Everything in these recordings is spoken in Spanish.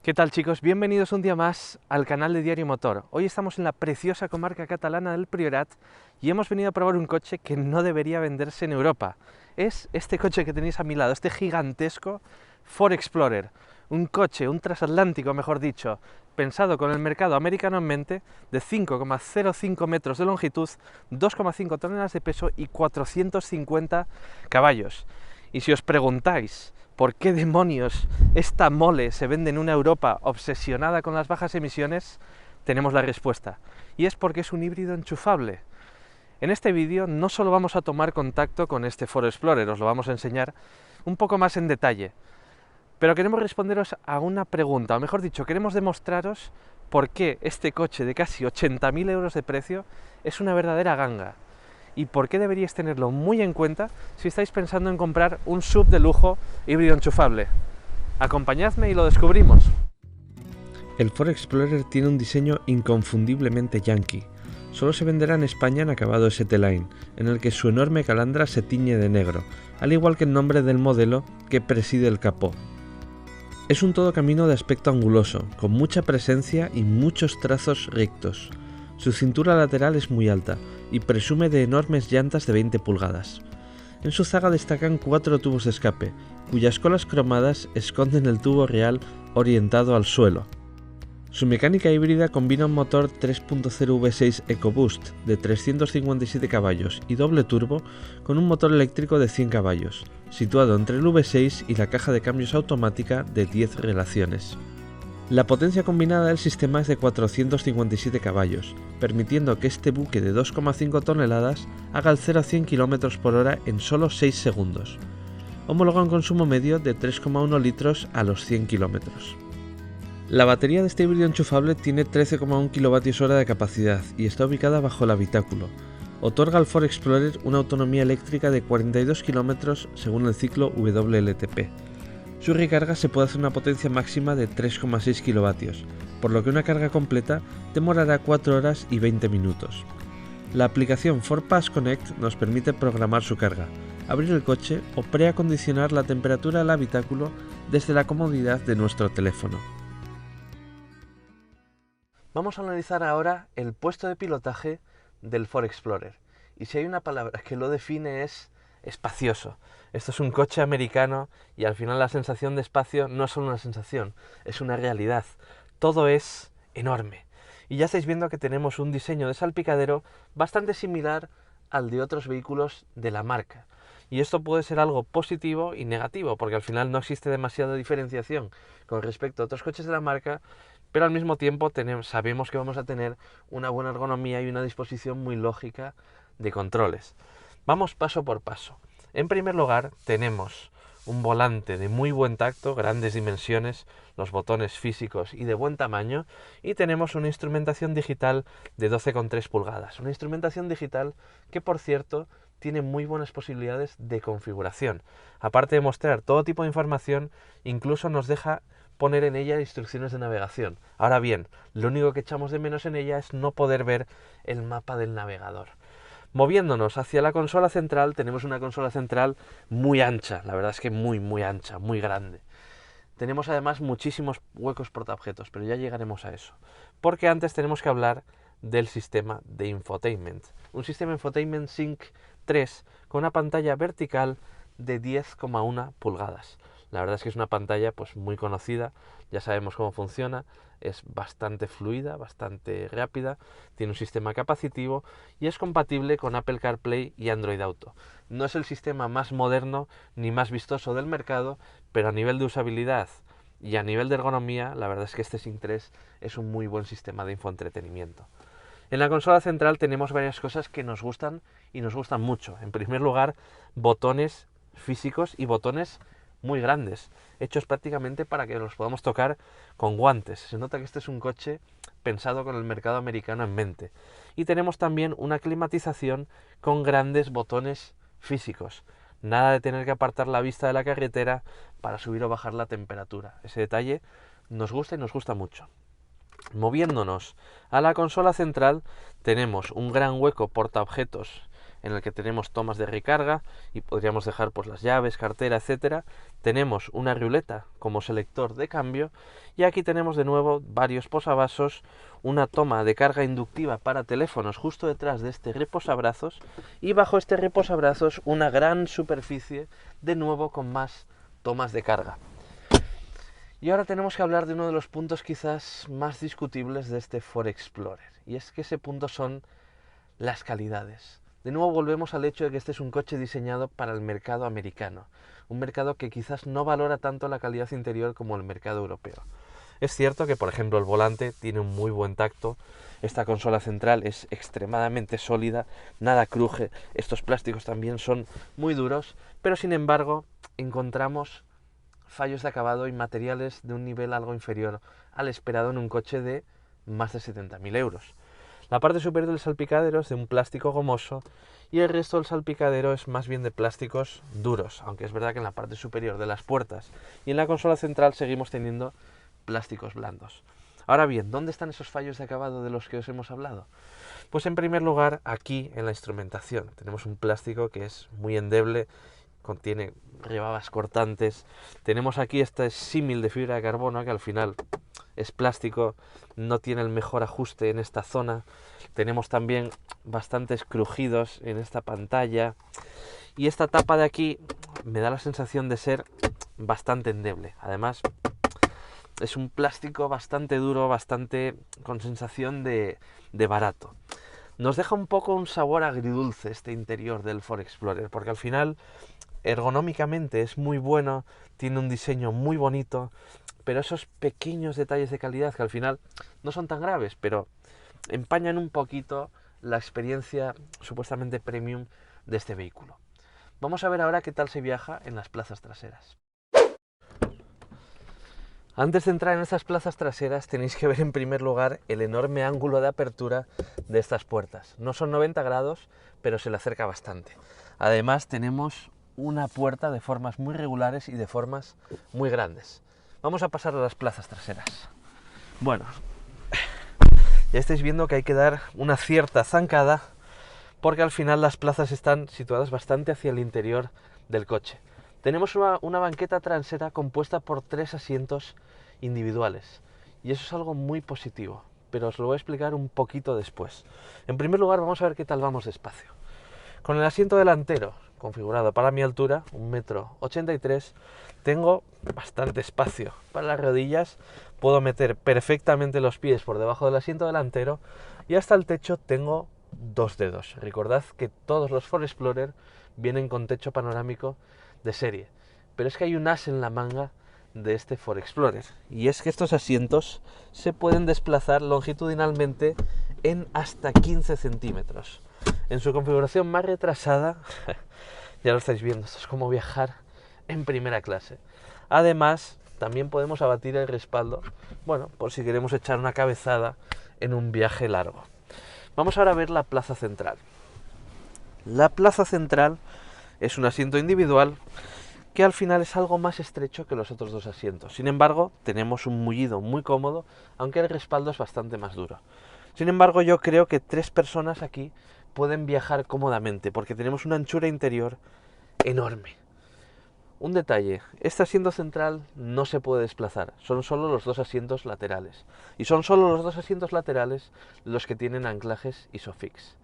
¿Qué tal, chicos? Bienvenidos un día más al canal de Diario Motor. Hoy estamos en la preciosa comarca catalana del Priorat y hemos venido a probar un coche que no debería venderse en Europa. Es este coche que tenéis a mi lado, este gigantesco Ford Explorer. Un coche, un transatlántico mejor dicho, pensado con el mercado americano en mente, de 5,05 metros de longitud, 2,5 toneladas de peso y 450 caballos. Y si os preguntáis ¿por qué demonios esta mole se vende en una Europa obsesionada con las bajas emisiones? Tenemos la respuesta. Y es porque es un híbrido enchufable. En este vídeo no solo vamos a tomar contacto con este Ford Explorer, os lo vamos a enseñar un poco más en detalle, pero queremos responderos a una pregunta, o mejor dicho, queremos demostraros por qué este coche de casi 80.000 euros de precio es una verdadera ganga. Y por qué deberíais tenerlo muy en cuenta si estáis pensando en comprar un SUV de lujo híbrido enchufable. Acompañadme y lo descubrimos. El Ford Explorer tiene un diseño inconfundiblemente yankee. Solo se venderá en España en acabado ST-Line, en el que su enorme calandra se tiñe de negro, al igual que el nombre del modelo que preside el capó. Es un todo camino de aspecto anguloso, con mucha presencia y muchos trazos rectos. Su cintura lateral es muy alta y presume de enormes llantas de 20 pulgadas. En su zaga destacan 4 tubos de escape, cuyas colas cromadas esconden el tubo real orientado al suelo. Su mecánica híbrida combina un motor 3.0 V6 EcoBoost de 357 caballos y doble turbo con un motor eléctrico de 100 caballos, situado entre el V6 y la caja de cambios automática de 10 relaciones. La potencia combinada del sistema es de 457 caballos, permitiendo que este buque de 2,5 toneladas haga el 0 a 100 km por hora en solo 6 segundos. Homologa un consumo medio de 3,1 litros a los 100 km. La batería de este híbrido enchufable tiene 13,1 kWh de capacidad y está ubicada bajo el habitáculo. Otorga al Ford Explorer una autonomía eléctrica de 42 km según el ciclo WLTP. Su recarga se puede hacer una potencia máxima de 3,6 kilovatios, por lo que una carga completa demorará 4 horas y 20 minutos. La aplicación Ford Pass Connect nos permite programar su carga, abrir el coche o preacondicionar la temperatura del habitáculo desde la comodidad de nuestro teléfono. Vamos a analizar ahora el puesto de pilotaje del Ford Explorer. Y si hay una palabra que lo define es espacioso. Esto es un coche americano y al final la sensación de espacio no es solo una sensación, es una realidad. Todo es enorme. Y ya estáis viendo que tenemos un diseño de salpicadero bastante similar al de otros vehículos de la marca. Y esto puede ser algo positivo y negativo, porque al final no existe demasiada diferenciación con respecto a otros coches de la marca, pero al mismo tiempo sabemos que vamos a tener una buena ergonomía y una disposición muy lógica de controles. Vamos paso por paso. En primer lugar, tenemos un volante de muy buen tacto, grandes dimensiones, los botones físicos y de buen tamaño, y tenemos una instrumentación digital de 12,3 pulgadas. Una instrumentación digital que, por cierto, tiene muy buenas posibilidades de configuración. Aparte de mostrar todo tipo de información, incluso nos deja poner en ella instrucciones de navegación. Ahora bien, lo único que echamos de menos en ella es no poder ver el mapa del navegador. Moviéndonos hacia la consola central, tenemos una consola central muy ancha, la verdad es que muy ancha, muy grande. Tenemos además muchísimos huecos portaobjetos, pero ya llegaremos a eso. Porque antes tenemos que hablar del sistema de infotainment. Un sistema de infotainment Sync 3 con una pantalla vertical de 10,1 pulgadas. La verdad es que es una pantalla pues muy conocida, ya sabemos cómo funciona, es bastante fluida, bastante rápida, tiene un sistema capacitivo y es compatible con Apple CarPlay y Android Auto. No es el sistema más moderno ni más vistoso del mercado, pero a nivel de usabilidad y a nivel de ergonomía, la verdad es que este Sync 3 es un muy buen sistema de infoentretenimiento. En la consola central tenemos varias cosas que nos gustan y nos gustan mucho. En primer lugar, botones físicos y botones muy grandes, hechos prácticamente para que los podamos tocar con guantes. Se nota que este es un coche pensado con el mercado americano en mente. Y tenemos también una climatización con grandes botones físicos. Nada de tener que apartar la vista de la carretera para subir o bajar la temperatura. Ese detalle nos gusta y nos gusta mucho. Moviéndonos a la consola central tenemos un gran hueco portaobjetos en el que tenemos tomas de recarga y podríamos dejar pues las llaves, cartera, etcétera. Tenemos una ruleta como selector de cambio y aquí tenemos de nuevo varios posavasos, una toma de carga inductiva para teléfonos justo detrás de este reposabrazos y bajo este reposabrazos una gran superficie de nuevo con más tomas de carga. Y ahora tenemos que hablar de uno de los puntos quizás más discutibles de este Ford Explorer, y es que ese punto son las calidades. De nuevo volvemos al hecho de que este es un coche diseñado para el mercado americano, un mercado que quizás no valora tanto la calidad interior como el mercado europeo. Es cierto que, por ejemplo, el volante tiene un muy buen tacto, esta consola central es extremadamente sólida, nada cruje, estos plásticos también son muy duros, pero sin embargo encontramos fallos de acabado y materiales de un nivel algo inferior al esperado en un coche de más de 70.000 euros. La parte superior del salpicadero es de un plástico gomoso y el resto del salpicadero es más bien de plásticos duros, aunque es verdad que en la parte superior de las puertas y en la consola central seguimos teniendo plásticos blandos. Ahora bien, ¿dónde están esos fallos de acabado de los que os hemos hablado? Pues en primer lugar aquí en la instrumentación. Tenemos un plástico que es muy endeble, contiene rebabas cortantes. Tenemos aquí este símil de fibra de carbono que al final es plástico, no tiene el mejor ajuste en esta zona. Tenemos también bastantes crujidos en esta pantalla y esta tapa de aquí me da la sensación de ser bastante endeble. Además es un plástico bastante duro, bastante con sensación de barato. Nos deja un poco un sabor agridulce este interior del Ford Explorer, porque al final ergonómicamente es muy bueno, tiene un diseño muy bonito, pero esos pequeños detalles de calidad que al final no son tan graves, pero empañan un poquito la experiencia supuestamente premium de este vehículo. Vamos a ver ahora qué tal se viaja en las plazas traseras. Antes de entrar en estas plazas traseras tenéis que ver en primer lugar el enorme ángulo de apertura de estas puertas. No son 90 grados, pero se le acerca bastante. Además tenemos una puerta de formas muy regulares y de formas muy grandes. Vamos a pasar a las plazas traseras. Bueno, ya estáis viendo que hay que dar una cierta zancada porque al final las plazas están situadas bastante hacia el interior del coche. Tenemos una banqueta trasera compuesta por 3 asientos individuales y eso es algo muy positivo, pero os lo voy a explicar un poquito después. En primer lugar vamos a ver qué tal vamos de espacio. Con el asiento delantero configurado para mi altura, 1,83 m, tengo bastante espacio. Para las rodillas puedo meter perfectamente los pies por debajo del asiento delantero y hasta el techo tengo 2 dedos. Recordad que todos los Ford Explorer vienen con techo panorámico de serie, pero es que hay un as en la manga de este Ford Explorer y es que estos asientos se pueden desplazar longitudinalmente en hasta 15 centímetros. En su configuración más retrasada, ya lo estáis viendo, esto es como viajar en primera clase. Además, también podemos abatir el respaldo, bueno, por si queremos echar una cabezada en un viaje largo. Vamos ahora a ver la plaza central. La plaza central es un asiento individual que al final es algo más estrecho que los otros dos asientos. Sin embargo, tenemos un mullido muy cómodo, aunque el respaldo es bastante más duro. Sin embargo, yo creo que 3 personas aquí pueden viajar cómodamente, porque tenemos una anchura interior enorme. Un detalle, este asiento central no se puede desplazar, son solo los 2 asientos laterales. Y son solo los 2 asientos laterales los que tienen anclajes ISOFIX.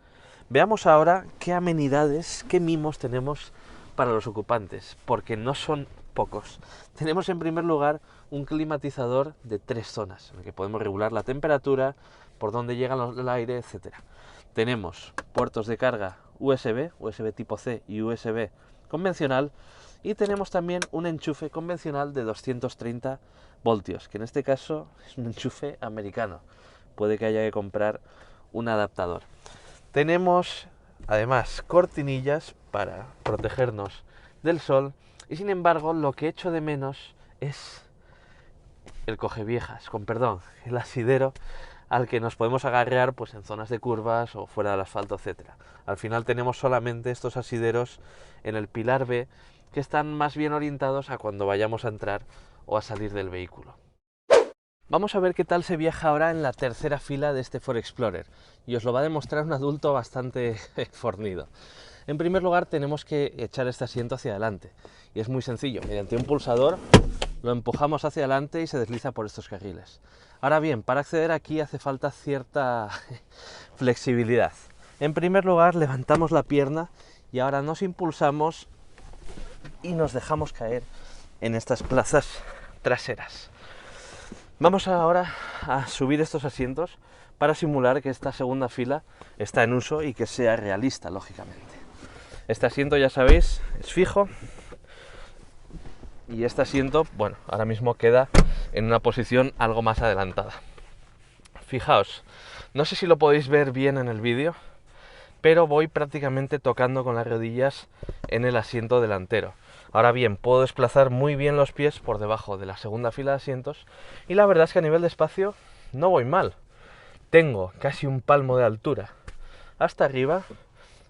Veamos ahora qué amenidades, qué mimos tenemos para los ocupantes, porque no son pocos. Tenemos en primer lugar un climatizador de 3 zonas, en el que podemos regular la temperatura, por dónde llega el aire, etc. Tenemos puertos de carga USB, USB tipo C y USB convencional, y tenemos también un enchufe convencional de 230 voltios, que en este caso es un enchufe americano. Puede que haya que comprar un adaptador. Tenemos además cortinillas para protegernos del sol y sin embargo lo que echo de menos es el cogeviejas, con perdón, el asidero al que nos podemos agarrar pues en zonas de curvas o fuera del asfalto, etc. Al final tenemos solamente estos asideros en el pilar B que están más bien orientados a cuando vayamos a entrar o a salir del vehículo. Vamos a ver qué tal se viaja ahora en la tercera fila de este Ford Explorer y os lo va a demostrar un adulto bastante fornido. En primer lugar tenemos que echar este asiento hacia adelante y es muy sencillo, mediante un pulsador lo empujamos hacia adelante y se desliza por estos carriles. Ahora bien, para acceder aquí hace falta cierta flexibilidad. En primer lugar levantamos la pierna y ahora nos impulsamos y nos dejamos caer en estas plazas traseras. Vamos ahora a subir estos asientos para simular que esta segunda fila está en uso y que sea realista, lógicamente. Este asiento, ya sabéis, es fijo y este asiento, bueno, ahora mismo queda en una posición algo más adelantada. Fijaos, no sé si lo podéis ver bien en el vídeo, pero voy prácticamente tocando con las rodillas en el asiento delantero. Ahora bien, puedo desplazar muy bien los pies por debajo de la segunda fila de asientos y la verdad es que a nivel de espacio no voy mal. Tengo casi un palmo de altura hasta arriba,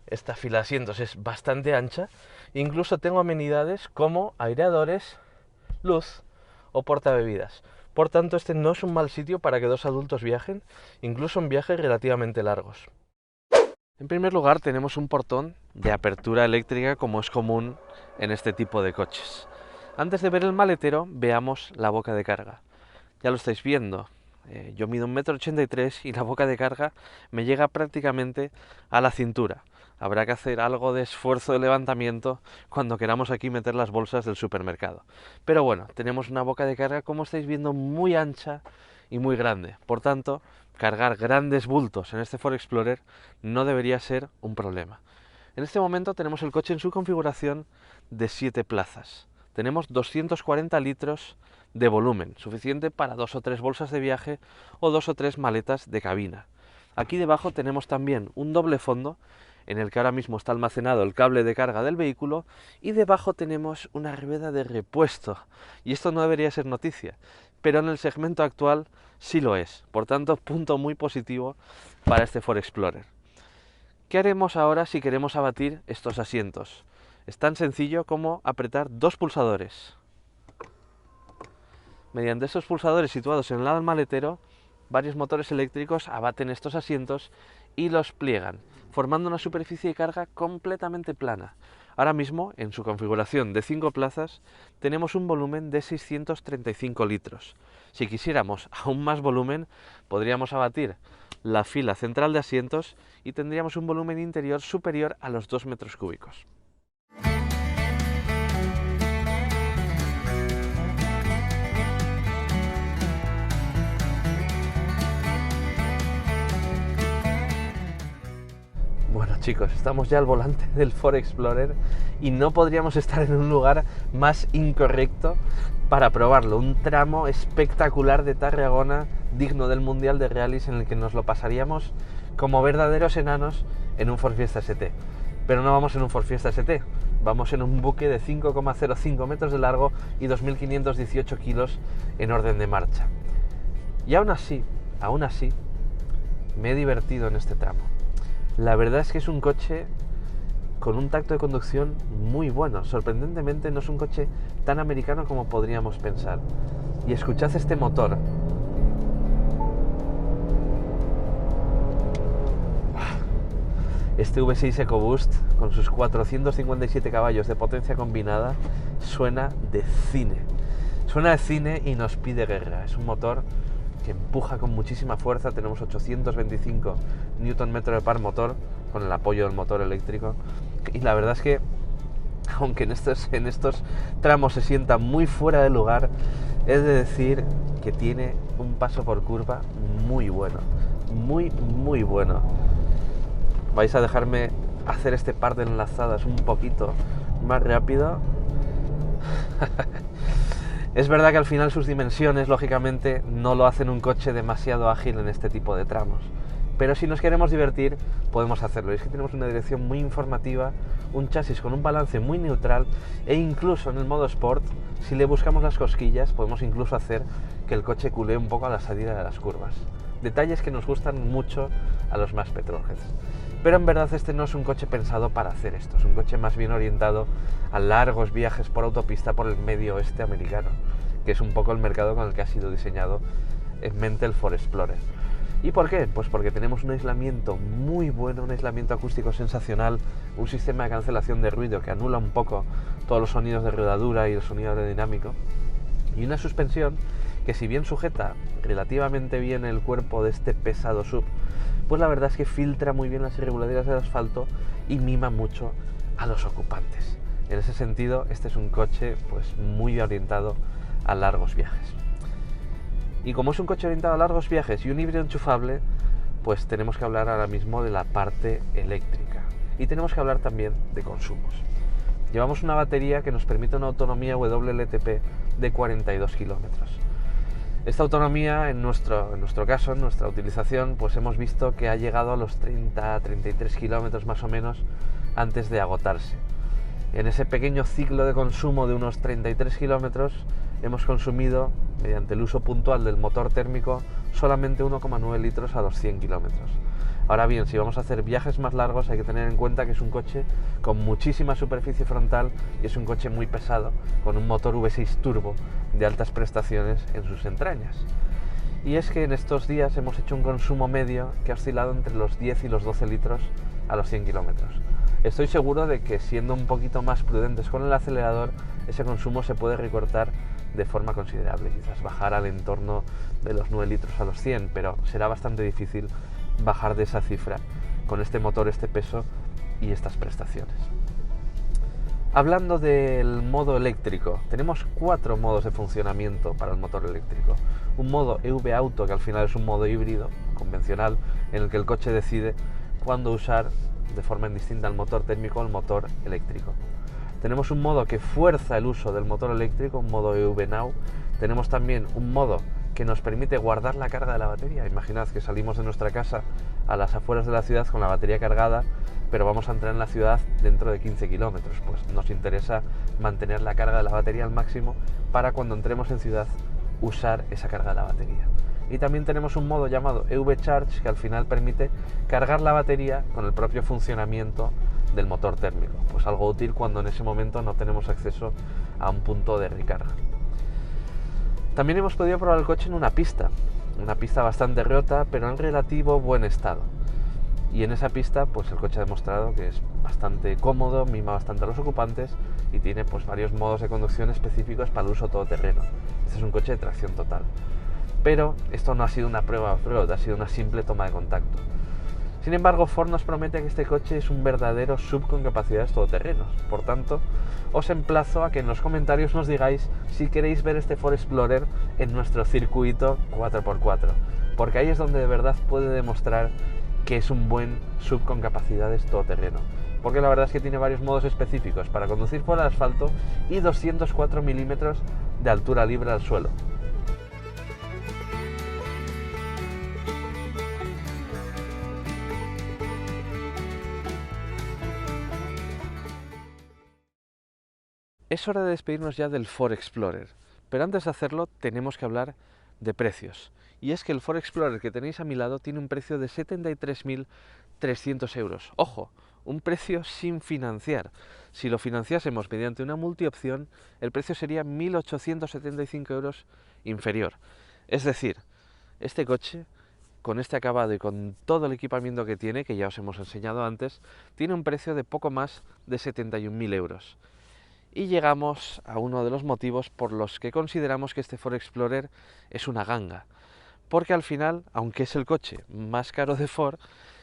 esta fila de asientos es bastante ancha, incluso tengo amenidades como aireadores, luz o portabebidas. Por tanto, este no es un mal sitio para que dos adultos viajen, incluso en viajes relativamente largos. En primer lugar tenemos un portón de apertura eléctrica como es común en este tipo de coches. Antes de ver el maletero veamos la boca de carga. Ya lo estáis viendo, yo mido 1,83 m y la boca de carga me llega prácticamente a la cintura. Habrá que hacer algo de esfuerzo de levantamiento cuando queramos aquí meter las bolsas del supermercado. Pero bueno, tenemos una boca de carga como estáis viendo muy ancha y muy grande. Por tanto, cargar grandes bultos en este Ford Explorer no debería ser un problema. En este momento tenemos el coche en su configuración de 7 plazas. Tenemos 240 litros de volumen, suficiente para 2 o 3 bolsas de viaje o 2 o 3 maletas de cabina. Aquí debajo tenemos también un doble fondo en el que ahora mismo está almacenado el cable de carga del vehículo y debajo tenemos una rueda de repuesto. Y esto no debería ser noticia, pero en el segmento actual sí lo es. Por tanto, punto muy positivo para este Ford Explorer. ¿Qué haremos ahora si queremos abatir estos asientos? Es tan sencillo como apretar dos pulsadores. Mediante estos pulsadores situados en el lado del maletero, varios motores eléctricos abaten estos asientos y los pliegan, formando una superficie de carga completamente plana. Ahora mismo, en su configuración de 5 plazas, tenemos un volumen de 635 litros. Si quisiéramos aún más volumen, podríamos abatir la fila central de asientos y tendríamos un volumen interior superior a los 2 metros cúbicos. Bueno chicos, estamos ya al volante del Ford Explorer y no podríamos estar en un lugar más incorrecto para probarlo. Un tramo espectacular de Tarragona, digno del Mundial de Rallys, en el que nos lo pasaríamos como verdaderos enanos en un Ford Fiesta ST. Pero no vamos en un Ford Fiesta ST, vamos en un buque de 5,05 metros de largo y 2.518 kilos en orden de marcha. Y aún así, me he divertido en este tramo. La verdad es que es un coche con un tacto de conducción muy bueno. Sorprendentemente no es un coche tan americano como podríamos pensar. Y escuchad este motor. Este V6 EcoBoost con sus 457 caballos de potencia combinada suena de cine. Suena de cine y nos pide guerra. Es un motor que empuja con muchísima fuerza. Tenemos 825 Nm de par motor con el apoyo del motor eléctrico y la verdad es que aunque en estos tramos se sienta muy fuera de lugar, es de decir que tiene un paso por curva muy bueno, muy bueno. Vais a dejarme hacer este par de enlazadas un poquito más rápido. Es verdad que al final sus dimensiones, lógicamente, no lo hacen un coche demasiado ágil en este tipo de tramos. Pero si nos queremos divertir, podemos hacerlo. Y es que tenemos una dirección muy informativa, un chasis con un balance muy neutral e incluso en el modo Sport, si le buscamos las cosquillas, podemos incluso hacer que el coche culee un poco a la salida de las curvas. Detalles que nos gustan mucho a los más petrolheads. Pero en verdad este no es un coche pensado para hacer esto, es un coche más bien orientado a largos viajes por autopista por el medio oeste americano, que es un poco el mercado con el que ha sido diseñado en mente el Ford Explorer. ¿Y por qué? Pues porque tenemos un aislamiento muy bueno, un aislamiento acústico sensacional, un sistema de cancelación de ruido que anula un poco todos los sonidos de rodadura y el sonido aerodinámico, y una suspensión que, si bien sujeta relativamente bien el cuerpo de este pesado SUV, pues la verdad es que filtra muy bien las irregularidades del asfalto y mima mucho a los ocupantes. En ese sentido, este es un coche pues muy orientado a largos viajes. Y como es un coche orientado a largos viajes y un híbrido enchufable, pues tenemos que hablar ahora mismo de la parte eléctrica. Y tenemos que hablar también de consumos. Llevamos una batería que nos permite una autonomía WLTP de 42 kilómetros. Esta autonomía, en nuestro caso, en nuestra utilización, pues hemos visto que ha llegado a los 30-33 kilómetros más o menos antes de agotarse. En ese pequeño ciclo de consumo de unos 33 kilómetros hemos consumido, mediante el uso puntual del motor térmico, solamente 1,9 litros a los 100 kilómetros. Ahora bien, si vamos a hacer viajes más largos, hay que tener en cuenta que es un coche con muchísima superficie frontal y es un coche muy pesado, con un motor V6 turbo de altas prestaciones en sus entrañas. Y es que en estos días hemos hecho un consumo medio que ha oscilado entre los 10 y los 12 litros a los 100 kilómetros. Estoy seguro de que, siendo un poquito más prudentes con el acelerador, ese consumo se puede recortar de forma considerable, quizás bajar al entorno de los 9 litros a los 100, pero será bastante difícil bajar de esa cifra con este motor, este peso y estas prestaciones. Hablando del modo eléctrico, tenemos 4 modos de funcionamiento para el motor eléctrico. Un modo EV Auto, que al final es un modo híbrido convencional, en el que el coche decide cuándo usar de forma indistinta el motor térmico o el motor eléctrico. Tenemos un modo que fuerza el uso del motor eléctrico, un modo EV Now. Tenemos también un modo que nos permite guardar la carga de la batería. Imaginad que salimos de nuestra casa a las afueras de la ciudad con la batería cargada, pero vamos a entrar en la ciudad dentro de 15 kilómetros. Pues nos interesa mantener la carga de la batería al máximo para, cuando entremos en ciudad, usar esa carga de la batería. Y también tenemos un modo llamado EV Charge, que al final permite cargar la batería con el propio funcionamiento del motor térmico. Pues algo útil cuando en ese momento no tenemos acceso a un punto de recarga. También hemos podido probar el coche en una pista bastante rota, pero en relativo buen estado. Y en esa pista, pues el coche ha demostrado que es bastante cómodo, mima bastante a los ocupantes y tiene pues varios modos de conducción específicos para el uso todoterreno. Este es un coche de tracción total. Pero esto no ha sido una prueba off-road, ha sido una simple toma de contacto. Sin embargo, Ford nos promete que este coche es un verdadero SUV con capacidades todoterrenos. Por tanto, os emplazo a que en los comentarios nos digáis si queréis ver este Ford Explorer en nuestro circuito 4x4, porque ahí es donde de verdad puede demostrar que es un buen SUV con capacidades todoterreno. Porque la verdad es que tiene varios modos específicos para conducir por el asfalto y 204 milímetros de altura libre al suelo. Es hora de despedirnos ya del Ford Explorer, pero antes de hacerlo tenemos que hablar de precios. Y es que el Ford Explorer que tenéis a mi lado tiene un precio de 73.300 euros. Ojo, un precio sin financiar. Si lo financiásemos mediante una multiopción, el precio sería 1.875 euros inferior. Es decir, este coche, con este acabado y con todo el equipamiento que tiene, que ya os hemos enseñado antes, tiene un precio de poco más de 71.000 euros. Y llegamos a uno de los motivos por los que consideramos que este Ford Explorer es una ganga. Porque al final, aunque es el coche más caro de Ford,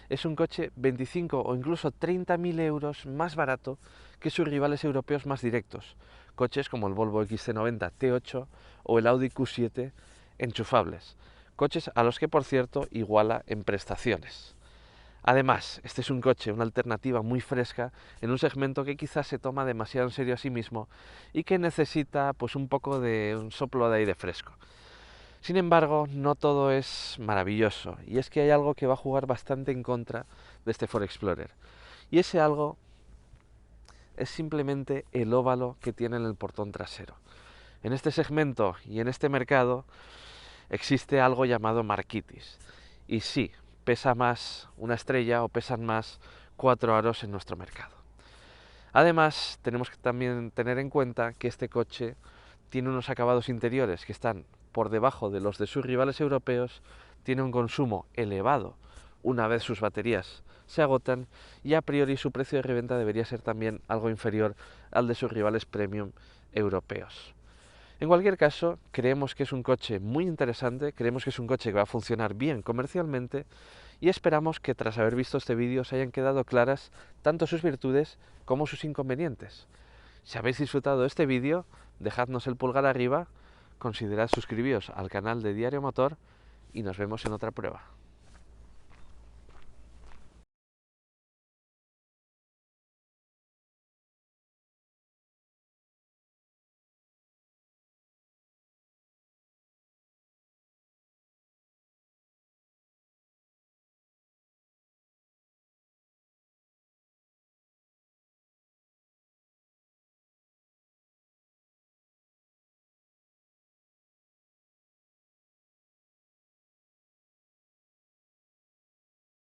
es un coche 25 o incluso 30.000 euros más barato que sus rivales europeos más directos. Coches como el Volvo XC90 T8 o el Audi Q7 enchufables. Coches a los que, por cierto, iguala en prestaciones. Además, este es un coche, una alternativa muy fresca en un segmento que quizás se toma demasiado en serio a sí mismo y que necesita pues un poco de un soplo de aire fresco. Sin embargo, no todo es maravilloso, y es que hay algo que va a jugar bastante en contra de este Ford Explorer. Y ese algo es simplemente el óvalo que tiene en el portón trasero. En este segmento y en este mercado existe algo llamado marquitis. Y sí, pesa más una estrella o pesan más 4 aros en nuestro mercado. Además, tenemos que también tener en cuenta que este coche tiene unos acabados interiores que están por debajo de los de sus rivales europeos, tiene un consumo elevado una vez sus baterías se agotan, y a priori su precio de reventa debería ser también algo inferior al de sus rivales premium europeos. En cualquier caso, creemos que es un coche muy interesante, creemos que es un coche que va a funcionar bien comercialmente, y esperamos que tras haber visto este vídeo os hayan quedado claras tanto sus virtudes como sus inconvenientes. Si habéis disfrutado de este vídeo, dejadnos el pulgar arriba, considerad suscribiros al canal de Diario Motor y nos vemos en otra prueba.